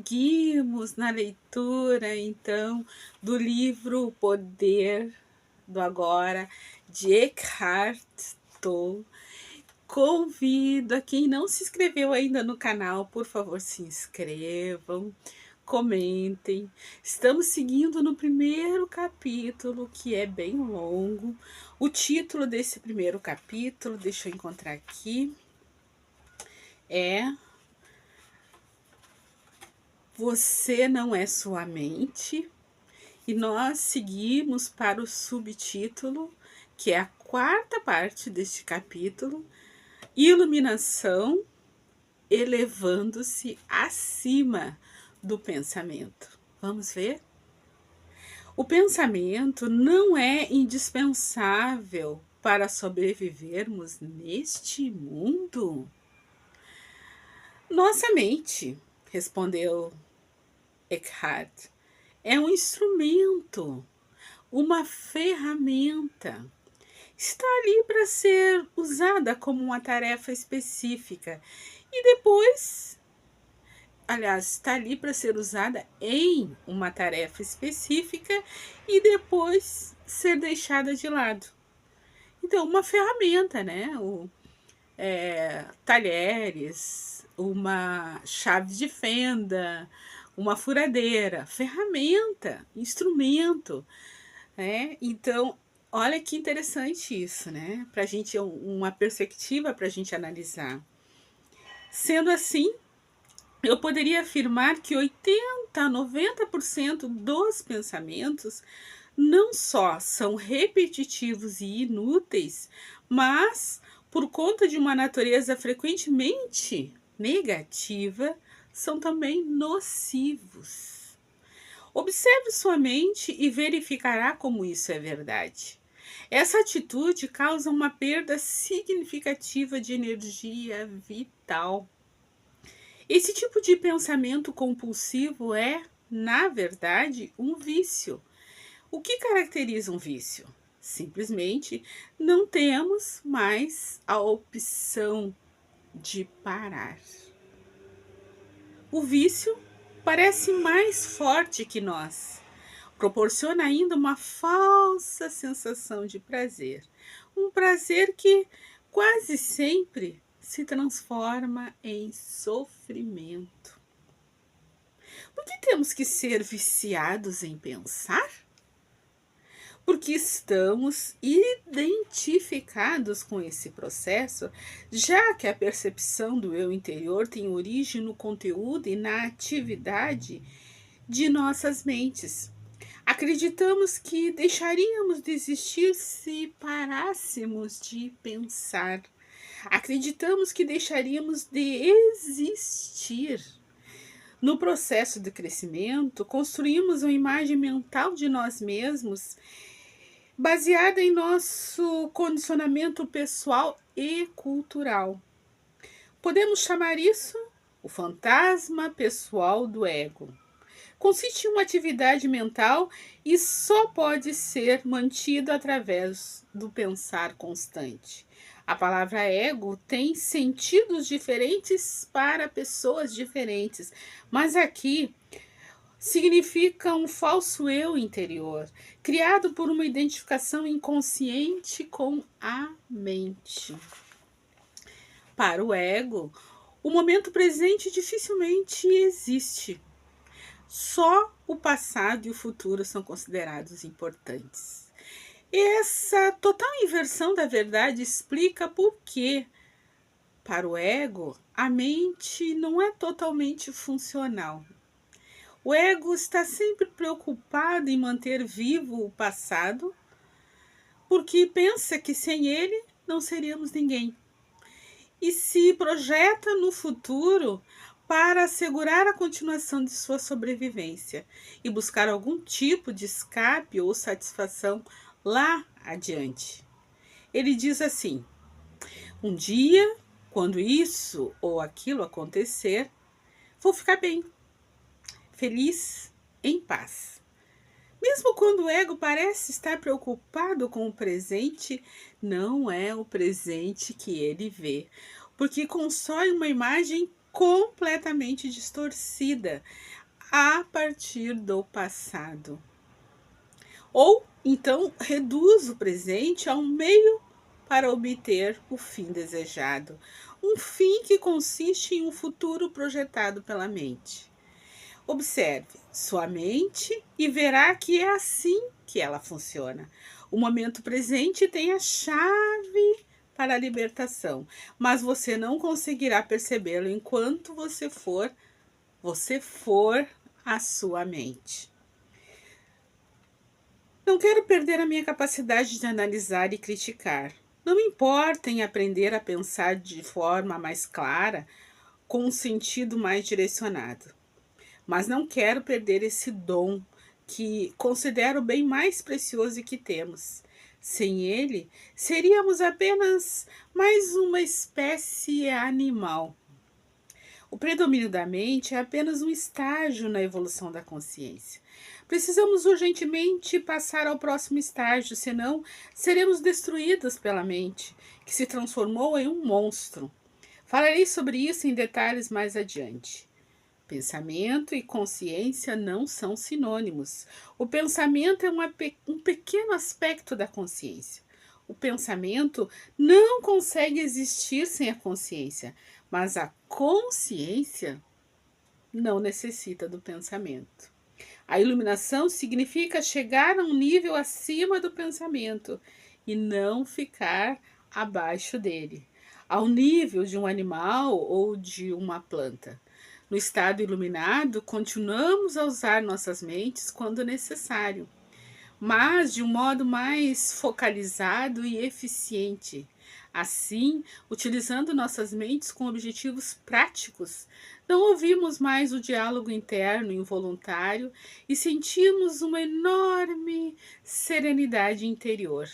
Seguimos na leitura, então, do livro O Poder do Agora, de Eckhart Tolle. Convido a quem não se inscreveu ainda no canal, por favor, se inscrevam, comentem. Estamos seguindo no primeiro capítulo, que é bem longo. O título desse primeiro capítulo, deixa eu encontrar aqui, é Você Não É Sua Mente. E nós seguimos para o subtítulo, que é a quarta parte deste capítulo, Iluminação elevando-se acima do pensamento. Vamos ver? O pensamento não é indispensável para sobrevivermos neste mundo? Nossa mente, respondeu Eckhart, é um instrumento, uma ferramenta. Está ali para ser usada como uma tarefa específica e depois, aliás, está ali para ser usada em uma tarefa específica e depois ser deixada de lado. Então, uma ferramenta, né? Talheres, uma chave de fenda, uma furadeira, ferramenta, instrumento, né? Então, olha que interessante isso, né? Para a gente, uma perspectiva para a gente analisar. Sendo assim, eu poderia afirmar que 80 a 90% dos pensamentos não só são repetitivos e inúteis, mas, por conta de uma natureza frequentemente negativa, são também nocivos. Observe sua mente e verificará como isso é verdade. Essa atitude causa uma perda significativa de energia vital. Esse tipo de pensamento compulsivo é, na verdade, um vício. O que caracteriza um vício? Simplesmente não temos mais a opção de parar. O vício parece mais forte que nós. Proporciona ainda uma falsa sensação de prazer. Um prazer que quase sempre se transforma em sofrimento. Por que temos que ser viciados em pensar? Porque estamos identificados com esse processo, já que a percepção do eu interior tem origem no conteúdo e na atividade de nossas mentes. Acreditamos que deixaríamos de existir se parássemos de pensar. Acreditamos que deixaríamos de existir. No processo de crescimento, construímos uma imagem mental de nós mesmos baseada em nosso condicionamento pessoal e cultural. Podemos chamar isso o fantasma pessoal do ego. Consiste em uma atividade mental e só pode ser mantido através do pensar constante. A palavra ego tem sentidos diferentes para pessoas diferentes, mas aqui significa um falso eu interior, criado por uma identificação inconsciente com a mente. Para o ego, o momento presente dificilmente existe. Só o passado e o futuro são considerados importantes. Essa total inversão da verdade explica por que, para o ego, a mente não é totalmente funcional. O ego está sempre preocupado em manter vivo o passado, porque pensa que sem ele não seríamos ninguém. E se projeta no futuro para assegurar a continuação de sua sobrevivência e buscar algum tipo de escape ou satisfação lá adiante. Ele diz assim: um dia, quando isso ou aquilo acontecer, vou ficar bem, feliz, em paz. Mesmo quando o ego parece estar preocupado com o presente, não é o presente que ele vê, porque constrói uma imagem completamente distorcida. a partir do passado. Ou então reduz o presente a um meio para obter o fim desejado. Um fim que consiste em um futuro projetado pela mente. Observe sua mente e verá que é assim que ela funciona. O momento presente tem a chave para a libertação, mas você não conseguirá percebê-lo enquanto você for a sua mente. Não quero perder a minha capacidade de analisar e criticar. Não me importa em aprender a pensar de forma mais clara, com um sentido mais direcionado. Mas não quero perder esse dom que considero o bem mais precioso que temos. Sem ele, seríamos apenas mais uma espécie animal. O predomínio da mente é apenas um estágio na evolução da consciência. Precisamos urgentemente passar ao próximo estágio, senão seremos destruídos pela mente, que se transformou em um monstro. Falarei sobre isso em detalhes mais adiante. Pensamento e consciência não são sinônimos. O pensamento é um pequeno aspecto da consciência. O pensamento não consegue existir sem a consciência, mas a consciência não necessita do pensamento. A iluminação significa chegar a um nível acima do pensamento e não ficar abaixo dele, ao nível de um animal ou de uma planta. No estado iluminado, continuamos a usar nossas mentes quando necessário, mas de um modo mais focalizado e eficiente. Assim, utilizando nossas mentes com objetivos práticos, não ouvimos mais o diálogo interno involuntário e sentimos uma enorme serenidade interior.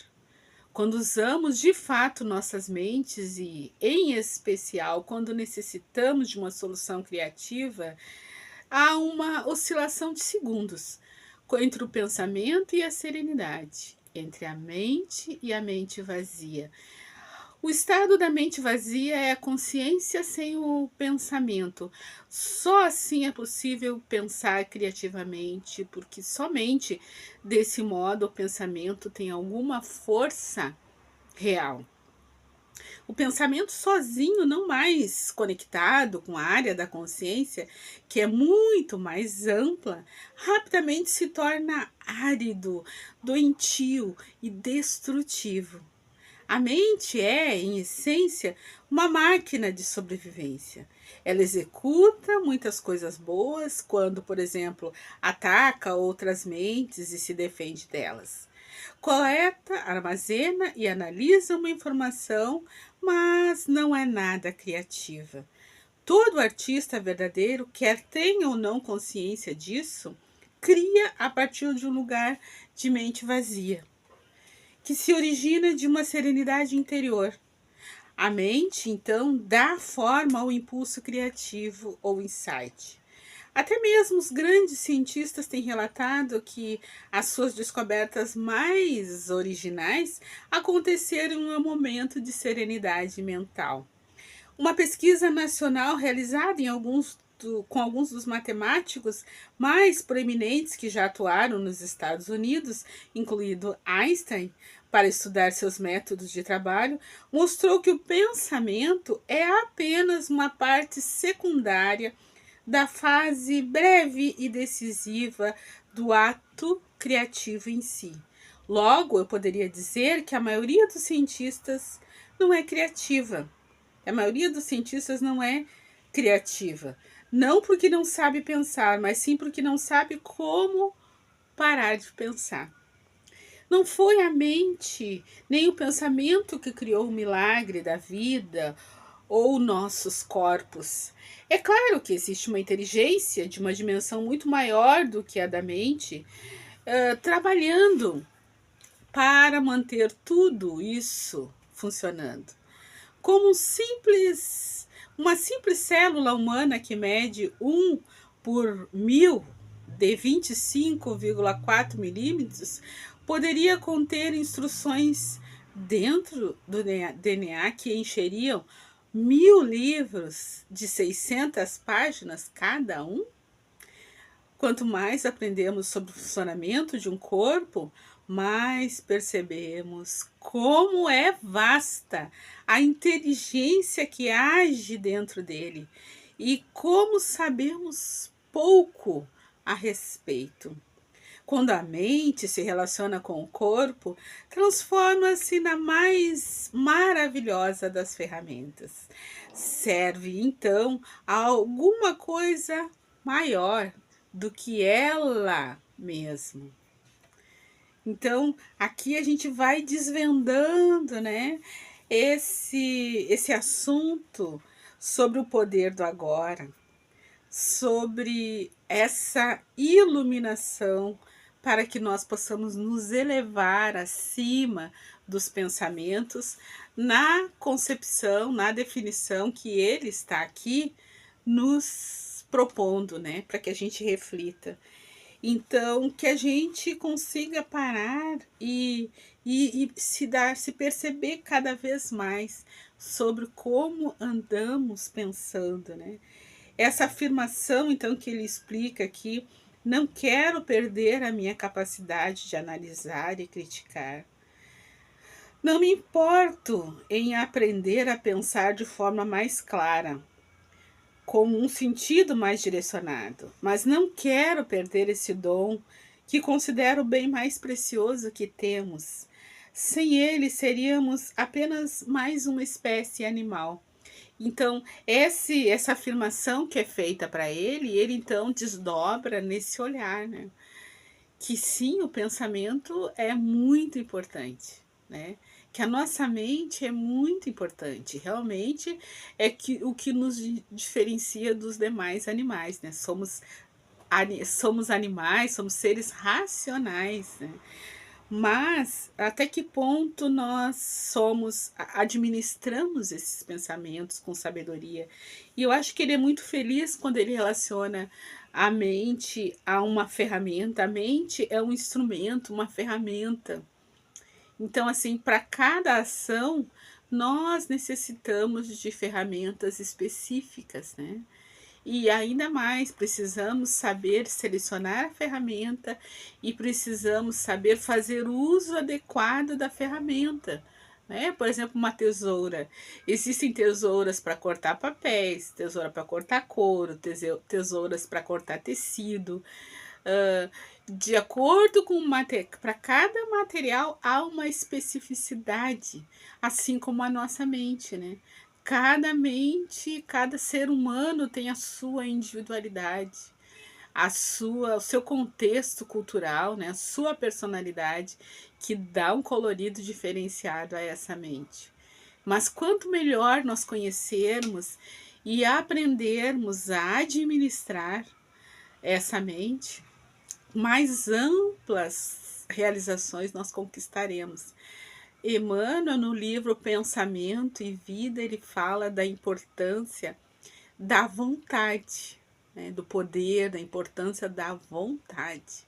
Quando usamos de fato nossas mentes e, em especial, quando necessitamos de uma solução criativa, há uma oscilação de segundos entre o pensamento e a serenidade, entre a mente e a mente vazia. O estado da mente vazia é a consciência sem o pensamento. Só assim é possível pensar criativamente, porque somente desse modo o pensamento tem alguma força real. O pensamento sozinho, não mais conectado com a área da consciência, que é muito mais ampla, rapidamente se torna árido, doentio e destrutivo. A mente é, em essência, uma máquina de sobrevivência. Ela executa muitas coisas boas quando, por exemplo, ataca outras mentes e se defende delas. Coleta, armazena e analisa uma informação, mas não é nada criativa. Todo artista verdadeiro, quer tenha ou não consciência disso, cria a partir de um lugar de mente vazia, que se origina de uma serenidade interior. A mente, então, dá forma ao impulso criativo ou insight. Até mesmo os grandes cientistas têm relatado que as suas descobertas mais originais aconteceram em um momento de serenidade mental. Uma pesquisa nacional realizada com alguns dos matemáticos mais proeminentes que já atuaram nos Estados Unidos, incluído Einstein, para estudar seus métodos de trabalho, mostrou que o pensamento é apenas uma parte secundária da fase breve e decisiva do ato criativo em si. Logo, eu poderia dizer que a maioria dos cientistas não é criativa. A maioria dos cientistas não é criativa. Não porque não sabe pensar, mas sim porque não sabe como parar de pensar. Não foi a mente, nem o pensamento que criou o milagre da vida ou nossos corpos. É claro que existe uma inteligência de uma dimensão muito maior do que a da mente, trabalhando para manter tudo isso funcionando. Como uma simples célula humana que mede 1 por 1000 de 25,4 milímetros, poderia conter instruções dentro do DNA que encheriam 1000 livros de 600 páginas cada um? Quanto mais aprendemos sobre o funcionamento de um corpo, mais percebemos como é vasta a inteligência que age dentro dele e como sabemos pouco a respeito. Quando a mente se relaciona com o corpo, transforma-se na mais maravilhosa das ferramentas. Serve então a alguma coisa maior do que ela mesma. Então, aqui a gente vai desvendando, né, esse assunto sobre o poder do agora, sobre essa iluminação para que nós possamos nos elevar acima dos pensamentos na concepção, na definição que ele está aqui nos propondo, né, para que a gente reflita. Então, que a gente consiga parar e se perceber cada vez mais sobre como andamos pensando, né? Essa afirmação, então, que ele explica aqui, não quero perder a minha capacidade de analisar e criticar. Não me importo em aprender a pensar de forma mais clara, com um sentido mais direcionado, mas não quero perder esse dom que considero o bem mais precioso que temos. Sem ele, seríamos apenas mais uma espécie animal. Então, essa afirmação que é feita para ele então desdobra nesse olhar, né? Que sim, o pensamento é muito importante, né? Que a nossa mente é muito importante, realmente é que o que nos diferencia dos demais animais, né? Somos animais, somos seres racionais, né? Mas até que ponto nós administramos esses pensamentos com sabedoria? E eu acho que ele é muito feliz quando ele relaciona a mente a uma ferramenta. A mente é um instrumento, uma ferramenta. Então, assim, para cada ação, nós necessitamos de ferramentas específicas, né? E ainda mais, precisamos saber selecionar a ferramenta e precisamos saber fazer uso adequado da ferramenta. Né? Por exemplo, uma tesoura. Existem tesouras para cortar papéis, tesoura para cortar couro, tesouras para cortar tecido. De acordo com para cada material há uma especificidade, assim como a nossa mente, né? Cada mente, cada ser humano tem a sua individualidade, o seu contexto cultural, né? A sua personalidade, que dá um colorido diferenciado a essa mente. Mas quanto melhor nós conhecermos e aprendermos a administrar essa mente, mais amplas realizações nós conquistaremos. Emmanuel, no livro Pensamento e Vida, ele fala da importância da vontade, né? Do poder, da importância da vontade.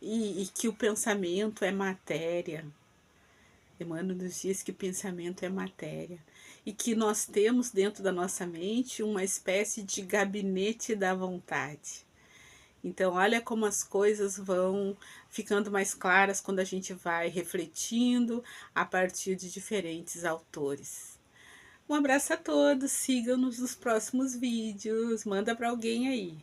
E que o pensamento é matéria. Emmanuel nos diz que o pensamento é matéria. E que nós temos dentro da nossa mente uma espécie de gabinete da vontade. Então, olha como as coisas vão ficando mais claras quando a gente vai refletindo a partir de diferentes autores. Um abraço a todos, sigam-nos nos próximos vídeos, manda para alguém aí.